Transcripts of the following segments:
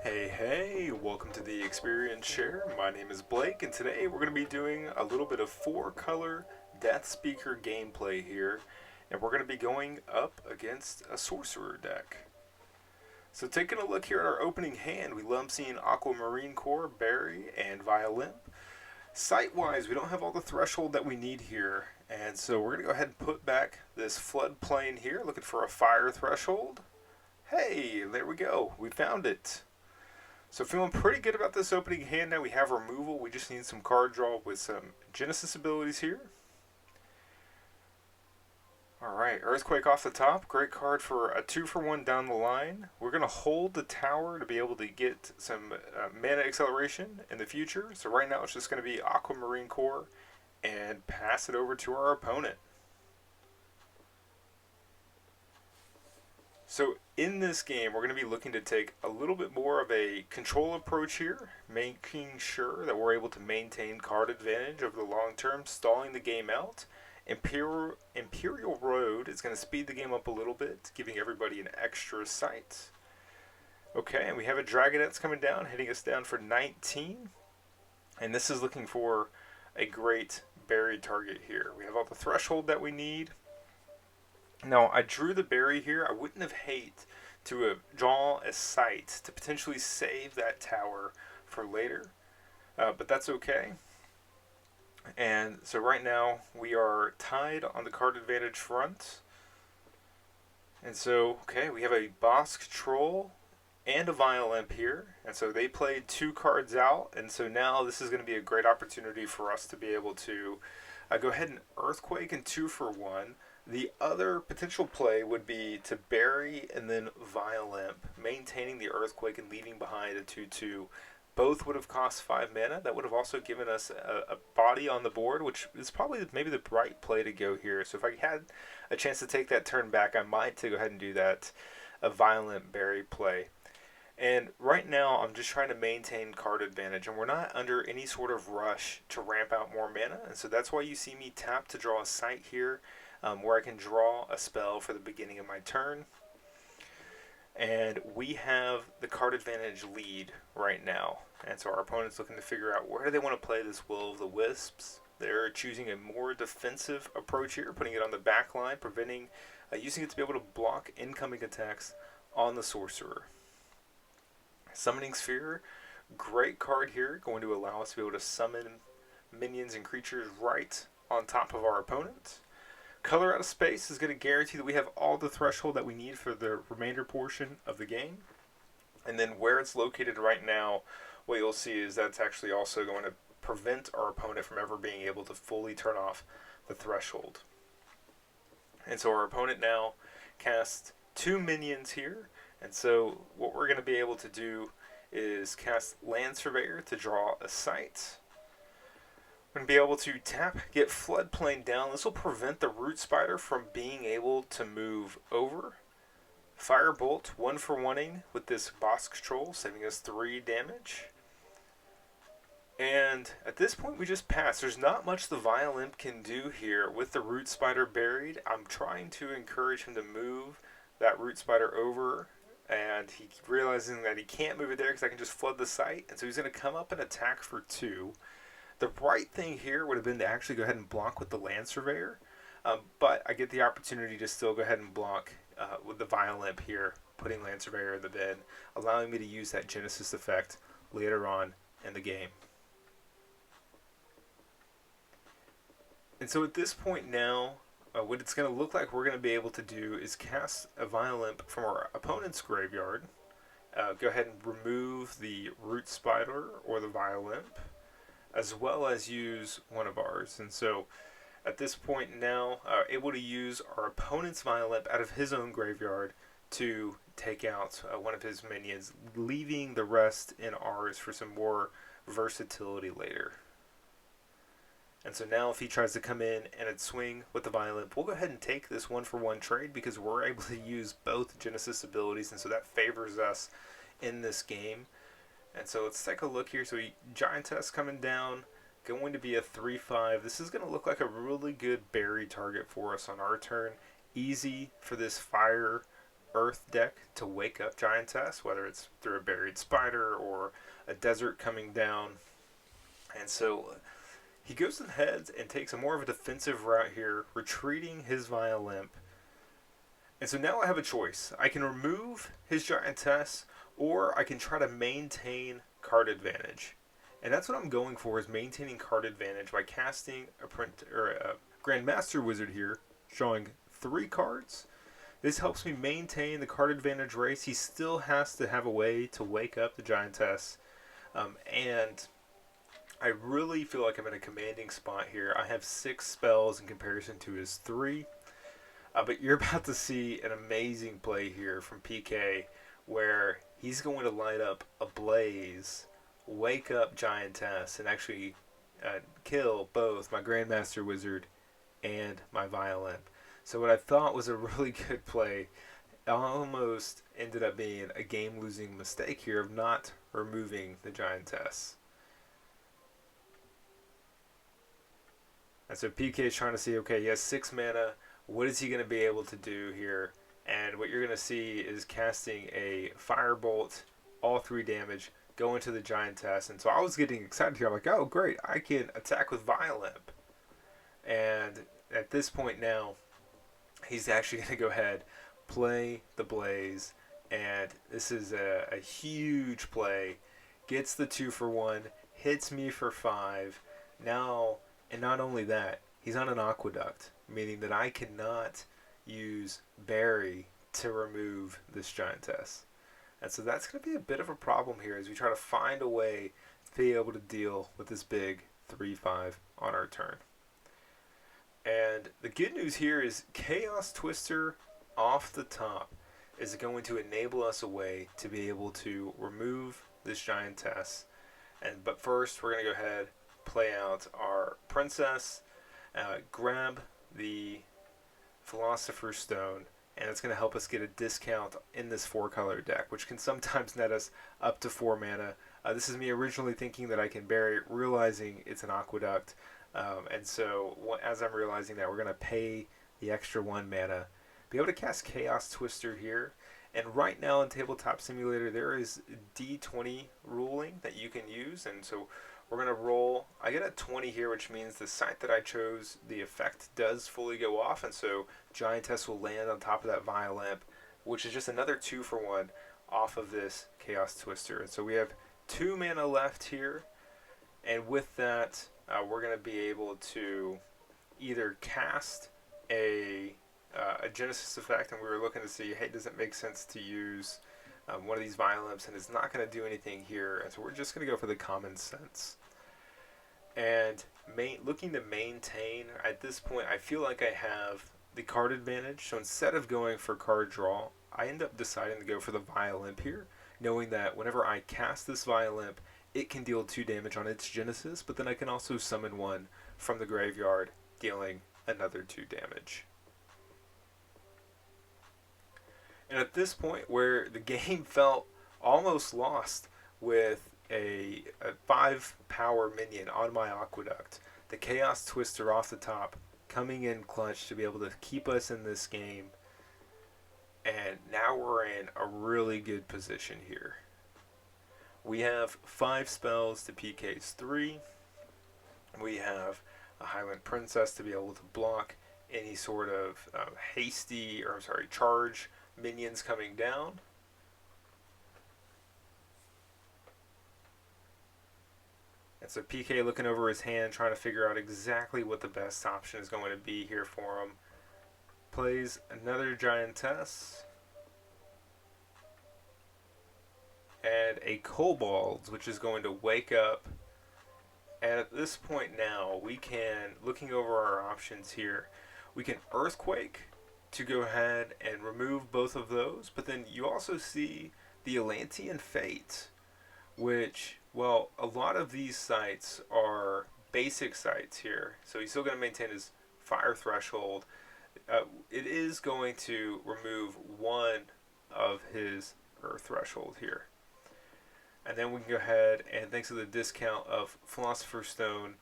Hey, welcome to the Experience Share. My name is Blake, and today we're going to be doing a little bit of four-color Deathspeaker gameplay here, and we're going to be going up against a sorcerer deck. So taking a look here at our opening hand, we love seeing Aquamarine Core, Berry, and Violin. Sight-wise, we don't have all the threshold that we need here, and so we're going to go ahead and put back this floodplain here, looking for a fire threshold. Hey, there we go. We found it. So feeling pretty good about this opening hand. Now we have removal. We just need some card draw with some Genesis abilities here. Alright, Earthquake off the top. Great card for a 2-for-1 down the line. We're going to hold the tower to be able to get some mana acceleration in the future. So right now it's just going to be Aquamarine Core and pass it over to our opponent. So in this game, we're going to be looking to take a little bit more of a control approach here, making sure that we're able to maintain card advantage over the long term, stalling the game out. Imperial Road is going to speed the game up a little bit, giving everybody an extra sight. Okay, and we have a Dragonette's coming down, hitting us down for 19. And this is looking for a great buried target here. We have all the threshold that we need. Now, I drew the berry here. I wouldn't have hate to draw a sight to potentially save that tower for later, but that's okay. And so right now we are tied on the card advantage front. And so, okay, we have a Bosk Troll and a Violimp here. And so they played 2 cards out. And so now this is going to be a great opportunity for us to be able to go ahead and Earthquake and 2-for-1. The other potential play would be to bury and then Violimp, maintaining the Earthquake and leaving behind a 2-2. Both would have cost 5 mana. That would have also given us a body on the board, which is probably maybe the right play to go here. So if I had a chance to take that turn back, I might go ahead and do that, a Violent Bury play. And right now, I'm just trying to maintain card advantage, and we're not under any sort of rush to ramp out more mana. And so that's why you see me tap to draw a sight here, where I can draw a spell for the beginning of my turn. And we have the card advantage lead right now. And so our opponent's looking to figure out where do they want to play this Will of the Wisps. They're choosing a more defensive approach here, putting it on the back line, preventing using it to be able to block incoming attacks on the sorcerer. Summoning Sphere, great card here, going to allow us to be able to summon minions and creatures right on top of our opponent. Color Out of Space is going to guarantee that we have all the threshold that we need for the remainder portion of the game. And then where it's located right now, what you'll see is that's actually also going to prevent our opponent from ever being able to fully turn off the threshold. And so our opponent now casts 2 minions here. And so what we're going to be able to do is cast Land Surveyor to draw a sight. We're going to be able to tap, get Floodplain down. This will prevent the Root Spider from being able to move over. Firebolt, 1-for-1ing with this Bosk Troll, saving us 3 damage. And at this point we just pass. There's not much the Violimp can do here with the Root Spider buried. I'm trying to encourage him to move that Root Spider over, and he realizing that he can't move it there because I can just flood the site. And so he's going to come up and attack for 2. The right thing here would have been to actually go ahead and block with the Land Surveyor, but I get the opportunity to still go ahead and block with the Violimp here, putting Land Surveyor in the bin, allowing me to use that Genesis effect later on in the game. And so at this point now, what it's going to look like we're going to be able to do is cast a Violimp from our opponent's graveyard, go ahead and remove the Root Spider or the Violimp, as well as use one of ours. And so at this point now, able to use our opponent's Violimp out of his own graveyard to take out one of his minions, leaving the rest in ours for some more versatility later. And so now if he tries to come in and swing with the Violimp, we'll go ahead and take this 1-for-1 trade because we're able to use both Genesis abilities, and so that favors us in this game. And so let's take a look here. So Giantess coming down, going to be a 3-5. This is going to look like a really good berry target for us on our turn. Easy for this fire Earth deck to wake up Giantess, whether it's through a buried spider or a desert coming down. And so he goes ahead and takes a more of a defensive route here, retreating his Violent. And so now I have a choice. I can remove his Giantess, or I can try to maintain card advantage. And that's what I'm going for, is maintaining card advantage by casting a Grandmaster Wizard here, showing 3 cards. This helps me maintain the card advantage race. He still has to have a way to wake up the Giantess. And I really feel like I'm in a commanding spot here. I have 6 spells in comparison to his 3. But you're about to see an amazing play here from PK, where he's going to light up a Blaze, wake up Giantess, and actually kill both my Grandmaster Wizard and my Violent. So what I thought was a really good play almost ended up being a game-losing mistake here of not removing the Giantess. And so PK is trying to see, okay, he has 6 mana. What is he going to be able to do here? And what you're going to see is casting a Firebolt, all 3 damage, go into the Giantess. And so I was getting excited here. I'm like, oh, great, I can attack with Violent. And at this point now, he's actually going to go ahead, play the Blaze. And this is a huge play. Gets the 2-for-1, hits me for 5. Now, and not only that, he's on an Aqueduct, meaning that I cannot use Bury to remove this Giantess. And so that's going to be a bit of a problem here as we try to find a way to be able to deal with this big 3-5 on our turn. And the good news here is Chaos Twister off the top is going to enable us a way to be able to remove this Giantess. But first, we're going to go ahead, play out our Princess, grab the Philosopher's Stone, and it's going to help us get a discount in this 4-color deck, which can sometimes net us up to 4 mana. This is me originally thinking that I can bury it, realizing it's an Aqueduct. And so as I'm realizing that, we're going to pay the extra 1 mana, be able to cast Chaos Twister here. And right now in Tabletop Simulator, there is D20 ruling that you can use. And so we're going to roll. I get a 20 here, which means the site that I chose, the effect does fully go off. And so Giantess will land on top of that Violent, which is just another 2-for-1 off of this Chaos Twister. And so we have 2 mana left here. And with that, we're going to be able to either cast a Genesis effect, and we were looking to see, hey, does it make sense to use one of these Violents, and it's not going to do anything here, and so we're just going to go for the common sense. And looking to maintain, at this point, I feel like I have the card advantage, so instead of going for card draw, I end up deciding to go for the Violent here, knowing that whenever I cast this Violent, it can deal 2 damage on its Genesis, but then I can also summon 1 from the graveyard, dealing another 2 damage. And at this point, where the game felt almost lost with a 5-power minion on my Aqueduct, the Chaos Twister off the top, coming in clutch to be able to keep us in this game. And now we're in a really good position here. We have 5 spells to PK's 3. We have a Highland Princess to be able to block any sort of charge minions coming down. And so PK looking over his hand, trying to figure out exactly what the best option is going to be here for him. Plays another Giantess. And a Kobold, which is going to wake up. And at this point now, we can, looking over our options here, we can Earthquake to go ahead and remove both of those. But then you also see the Atlantean Fate, which, well, a lot of these sites are basic sites here. So he's still going to maintain his fire threshold. It is going to remove 1 of his Earth threshold here. And then we can go ahead and, thanks to the discount of Philosopher's Stone,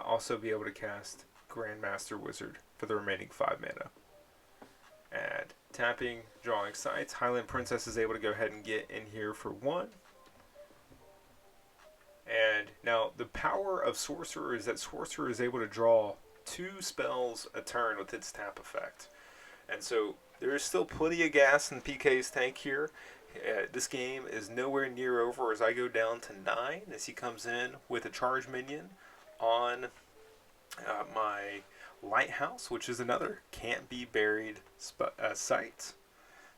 also be able to cast Grandmaster Wizard for the remaining 5 mana. And tapping, drawing sights. Highland Princess is able to go ahead and get in here for 1. And now the power of Sorcerer is that Sorcerer is able to draw 2 spells a turn with its tap effect. And so there is still plenty of gas in PK's tank here. This game is nowhere near over as I go down to 9 as he comes in with a charge minion on my Lighthouse, which is another can't be buried site.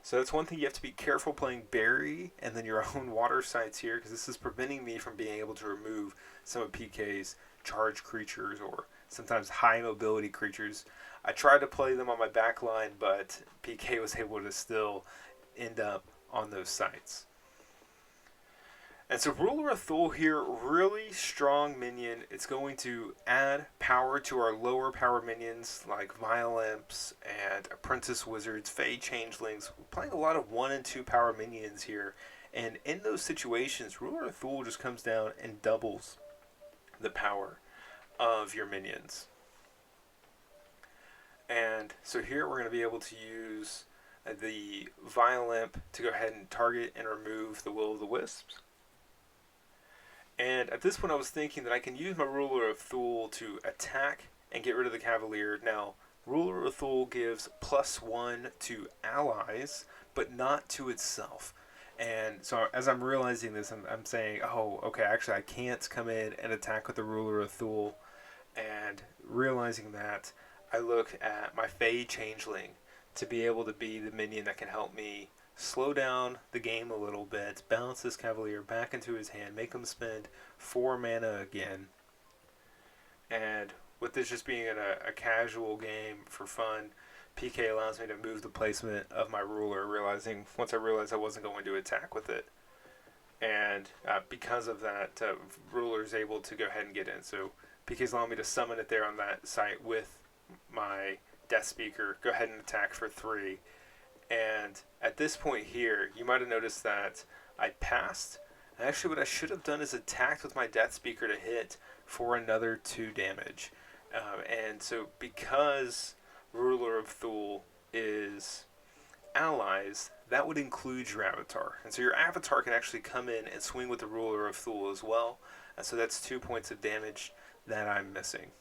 So that's one thing you have to be careful playing Bury and then your own water sites here, because this is preventing me from being able to remove some of PK's charge creatures or sometimes high mobility creatures. I tried to play them on my back line, but PK was able to still end up on those sites. And so Ruler of Thule here, really strong minion. It's going to add power to our lower power minions like Violimps and Apprentice Wizards, Fey Changelings. We're playing a lot of 1 and 2 power minions here. And in those situations, Ruler of Thule just comes down and doubles the power of your minions. And so here we're going to be able to use the Violimp to go ahead and target and remove the Will of the Wisps. And at this point I was thinking that I can use my Ruler of Thule to attack and get rid of the Cavalier. Now, Ruler of Thule gives +1 to allies, but not to itself. And so as I'm realizing this, I'm saying, oh, okay, actually I can't come in and attack with the Ruler of Thule. And realizing that, I look at my Fey Changeling to be able to be the minion that can help me slow down the game a little bit, bounce this Cavalier back into his hand, make him spend 4 mana again. And with this just being a casual game for fun, PK allows me to move the placement of my ruler, once I realized I wasn't going to attack with it. And because of that, ruler is able to go ahead and get in. So PK's allowing me to summon it there on that site with my Deathspeaker, go ahead and attack for 3. And at this point here, you might have noticed that I passed. Actually, what I should have done is attacked with my Deathspeaker to hit for another 2 damage. And so because Ruler of Thule is allies, that would include your avatar. And so your avatar can actually come in and swing with the Ruler of Thule as well. And so that's 2 points of damage that I'm missing.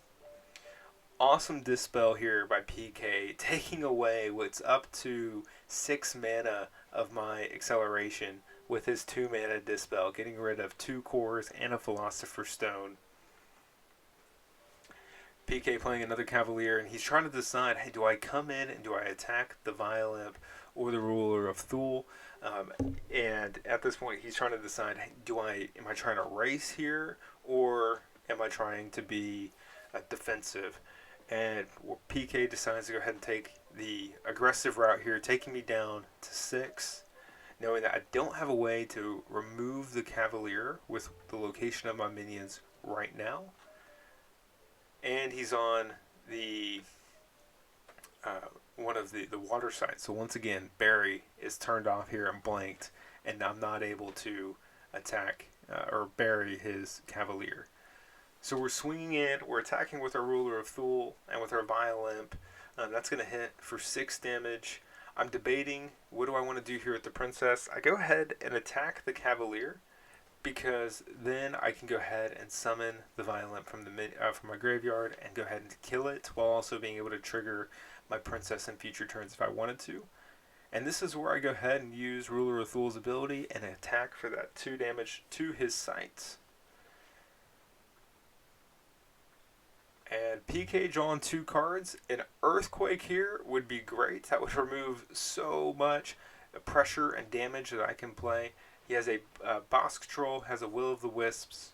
Awesome Dispel here by PK, taking away what's up to 6 mana of my acceleration with his 2 mana Dispel, getting rid of 2 cores and a Philosopher's Stone. PK playing another Cavalier, and he's trying to decide, hey, do I come in and do I attack the Violimp or the Ruler of Thule? And at this point, he's trying to decide, hey, am I trying to race here, or am I trying to be defensive? And PK decides to go ahead and take the aggressive route here, taking me down to 6, knowing that I don't have a way to remove the Cavalier with the location of my minions right now. And he's on the one of the water sites. So once again, Bury is turned off here and blanked, and I'm not able to attack or bury his Cavalier. So we're swinging in, we're attacking with our Ruler of Thule and with our Violimp. That's going to hit for 6 damage. I'm debating, what do I want to do here with the Princess? I go ahead and attack the Cavalier, because then I can go ahead and summon the Violimp from my graveyard and go ahead and kill it, while also being able to trigger my Princess in future turns if I wanted to. And this is where I go ahead and use Ruler of Thule's ability and attack for that 2 damage to his sights. And PK drawing 2 cards. An Earthquake here would be great. That would remove so much pressure and damage that I can play. He has a boss control, has a Will of the Wisps.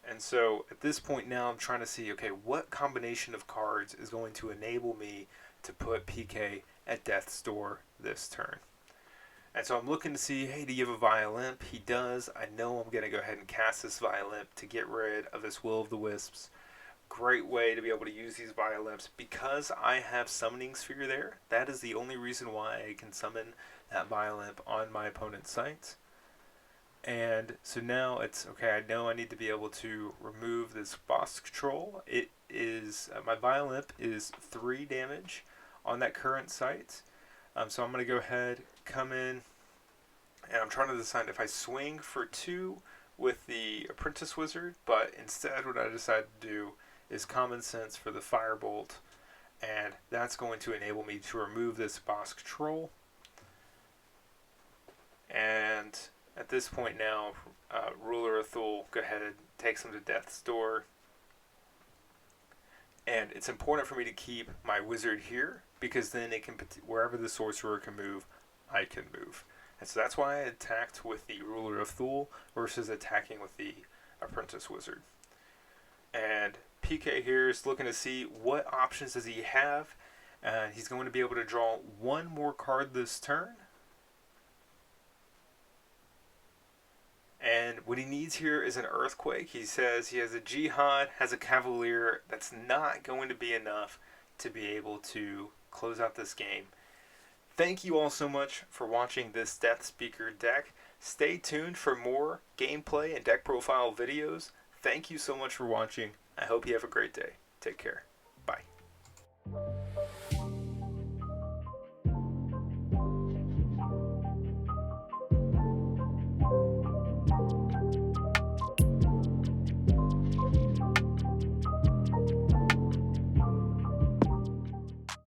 And so at this point now I'm trying to see, okay, what combination of cards is going to enable me to put PK at death's door this turn. And so I'm looking to see, hey, do you have a Violimp? He does. I know I'm going to go ahead and cast this Violimp to get rid of this Will of the Wisps. Great way to be able to use these Violimps. Because I have Summoning Sphere there, that is the only reason why I can summon that Violimp on my opponent's site. And so now it's, okay, I know I need to be able to remove this boss control. It is, my Violimp is 3 damage on that current site. So I'm going to go ahead, come in, and I'm trying to decide if I swing for 2 with the Apprentice Wizard, but instead what I decided to do is common sense for the Firebolt, and that's going to enable me to remove this boss control. And at this point now, Ruler of Thule, go ahead and takes him to Death's Door. And it's important for me to keep my wizard here, because then it can, wherever the sorcerer can move, I can move. And so that's why I attacked with the Ruler of Thule versus attacking with the Apprentice Wizard. And PK here is looking to see what options does he have. And he's going to be able to draw 1 more card this turn. And what he needs here is an Earthquake. He says he has a Jihad, has a Cavalier. That's not going to be enough to be able to close out this game. Thank you all so much for watching this Deathspeaker deck. Stay tuned for more gameplay and deck profile videos. Thank you so much for watching. I hope you have a great day. Take care. Bye.